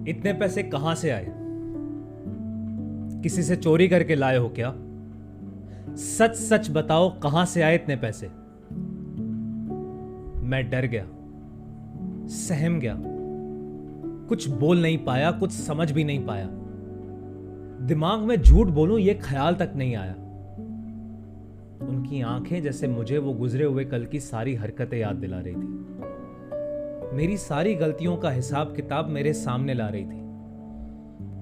इतने पैसे कहां से आए? किसी से चोरी करके लाए हो क्या? सच सच बताओ, कहां से आए इतने पैसे? मैं डर गया, सहम गया, कुछ बोल नहीं पाया, कुछ समझ भी नहीं पाया। दिमाग में झूठ बोलूं ये ख्याल तक नहीं आया। उनकी आंखें जैसे मुझे वो गुजरे हुए कल की सारी हरकतें याद दिला रही थी। मेरी सारी गलतियों का हिसाब किताब मेरे सामने ला रही थी।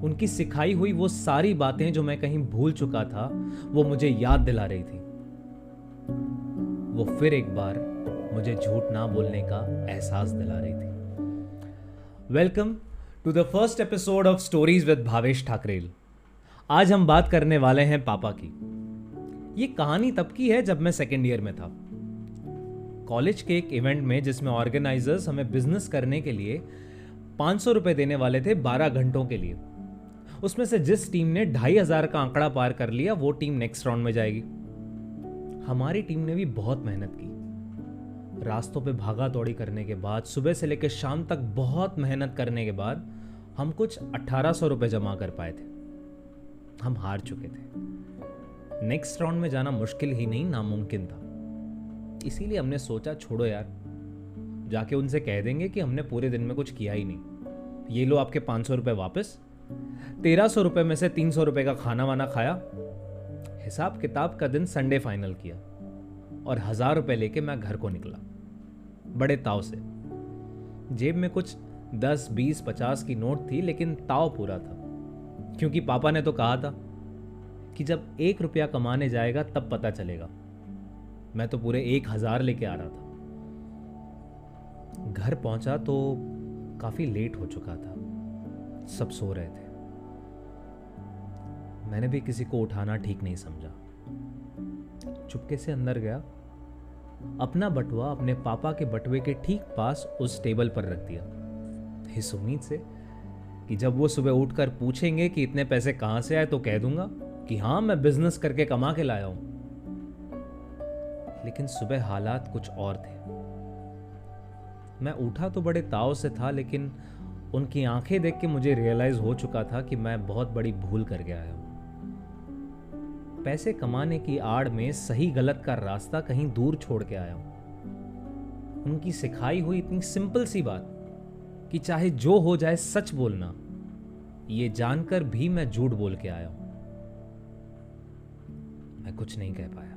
उनकी सिखाई हुई वो सारी बातें जो मैं कहीं भूल चुका था, वो मुझे याद दिला रही थी। वो फिर एक बार मुझे झूठ ना बोलने का एहसास दिला रही थी। Welcome to the first episode of stories with Bhavesh Thakrel. आज हम बात करने वाले हैं पापा की। ये कहानी तब की है जब मैं सेकेंड ईयर में था। कॉलेज के एक इवेंट में जिसमें ऑर्गेनाइजर्स हमें बिजनेस करने के लिए 500 रुपए देने वाले थे 12 घंटों के लिए। उसमें से जिस टीम ने 2500 का आंकड़ा पार कर लिया वो टीम नेक्स्ट राउंड में जाएगी। हमारी टीम ने भी बहुत मेहनत की। रास्तों पे भागा दौड़ी करने के बाद, सुबह से लेकर शाम तक बहुत मेहनत करने के बाद हम कुछ 1800 रुपए जमा कर पाए थे। हम हार चुके थे। नेक्स्ट राउंड में जाना मुश्किल ही नहीं, नामुमकिन था। इसीलिए हमने सोचा छोड़ो यार, जाके उनसे कह देंगे कि हमने पूरे दिन में कुछ किया ही नहीं। ये लो आपके 500 रुपए वापस। 1300 रुपए में से 300 रुपए का खाना वाना खाया। हिसाब किताब का दिन संडे फाइनल किया और 1000 रुपए लेके मैं घर को निकला, बड़े ताव से। जेब में कुछ 10, 20, 50 की नोट थी, लेकिन ताव पूरा था, क्योंकि पापा ने तो कहा था कि जब 1 रुपया कमाने जाएगा तब पता चलेगा। मैं तो पूरे 1000 लेके आ रहा था। घर पहुंचा तो काफी लेट हो चुका था, सब सो रहे थे। मैंने भी किसी को उठाना ठीक नहीं समझा। चुपके से अंदर गया, अपना बटुआ अपने पापा के बटुए के ठीक पास उस टेबल पर रख दिया, इस उम्मीद से कि जब वो सुबह उठकर पूछेंगे कि इतने पैसे कहां से आए तो कह दूंगा कि हाँ, मैं बिजनेस करके कमा के लाया हूं। लेकिन सुबह हालात कुछ और थे। मैं उठा तो बड़े ताव से था, लेकिन उनकी आंखें देख के मुझे रियलाइज हो चुका था कि मैं बहुत बड़ी भूल करके आया हूं। पैसे कमाने की आड़ में सही गलत का रास्ता कहीं दूर छोड़ के आया हूं। उनकी सिखाई हुई इतनी सिंपल सी बात कि चाहे जो हो जाए सच बोलना, ये जानकर भी मैं झूठ बोल के आया हूं। मैं कुछ नहीं कह पाया।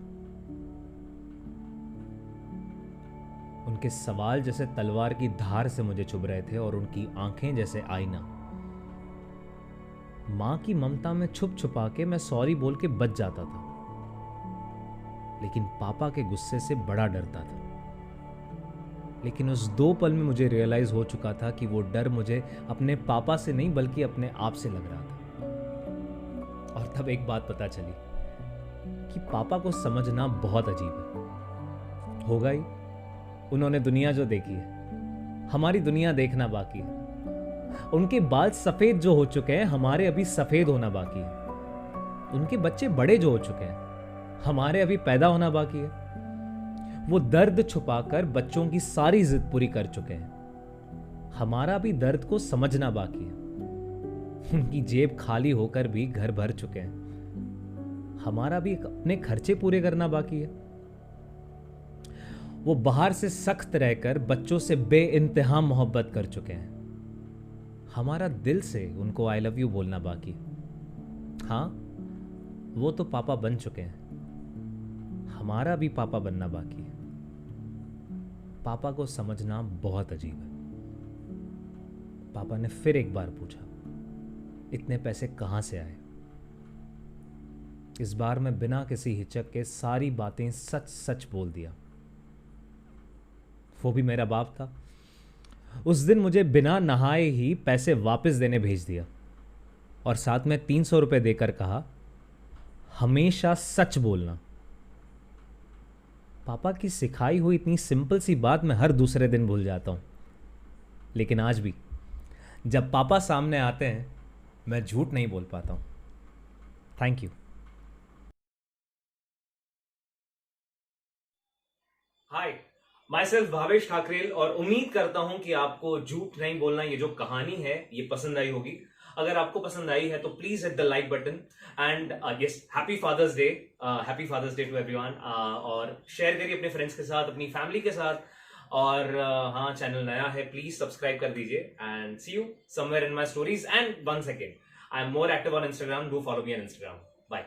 उनके सवाल जैसे तलवार की धार से मुझे चुभ रहे थे और उनकी आंखें जैसे आईना। मां की ममता में छुप छुपा के मैं सॉरी बोल के बच जाता था, लेकिन पापा के गुस्से से बड़ा डरता था। लेकिन उस 2 पल में मुझे रियलाइज हो चुका था कि वो डर मुझे अपने पापा से नहीं बल्कि अपने आप से लग रहा था। और तब एक बात पता चली कि पापा को समझना बहुत अजीब है। होगा ही, उन्होंने दुनिया जो देखी है, हमारी दुनिया देखना बाकी है। उनके बाल सफेद जो हो चुके हैं, हमारे अभी सफेद होना बाकी है। उनके बच्चे बड़े जो हो चुके हैं, हमारे अभी पैदा होना बाकी है। वो दर्द छुपाकर बच्चों की सारी जिद पूरी कर चुके हैं, हमारा भी दर्द को समझना बाकी है। उनकी जेब खाली होकर भी घर भर चुके हैं, हमारा भी अपने खर्चे पूरे करना बाकी है। वो बाहर से सख्त रहकर बच्चों से बेइंतहा मोहब्बत कर चुके हैं, हमारा दिल से उनको आई लव यू बोलना बाकी है। हाँ, वो तो पापा बन चुके हैं, हमारा भी पापा बनना बाकी है। पापा को समझना बहुत अजीब है। पापा ने फिर एक बार पूछा, इतने पैसे कहां से आए? इस बार मैं बिना किसी हिचक के सारी बातें सच सच बोल दिया। वो भी मेरा बाप था। उस दिन मुझे बिना नहाए ही पैसे वापस देने भेज दिया और साथ में 300 रुपए देकर कहा, हमेशा सच बोलना। पापा की सिखाई हुई इतनी सिंपल सी बात मैं हर दूसरे दिन भूल जाता हूं, लेकिन आज भी जब पापा सामने आते हैं मैं झूठ नहीं बोल पाता हूं। Thank you. Hi, myself Bhavesh Thakrel, और उम्मीद करता हूं कि आपको झूठ नहीं बोलना ये जो कहानी है ये पसंद आई होगी। अगर आपको पसंद आई है तो please hit the like button and yes, happy father's day, happy father's day to everyone. और शेयर करिए अपने फ्रेंड्स के साथ, अपनी फैमिली के साथ। और हाँ, चैनल नया है, प्लीज सब्सक्राइब कर दीजिए and see you somewhere in my stories. And one second, I am more active on Instagram, do follow me on Instagram. Bye.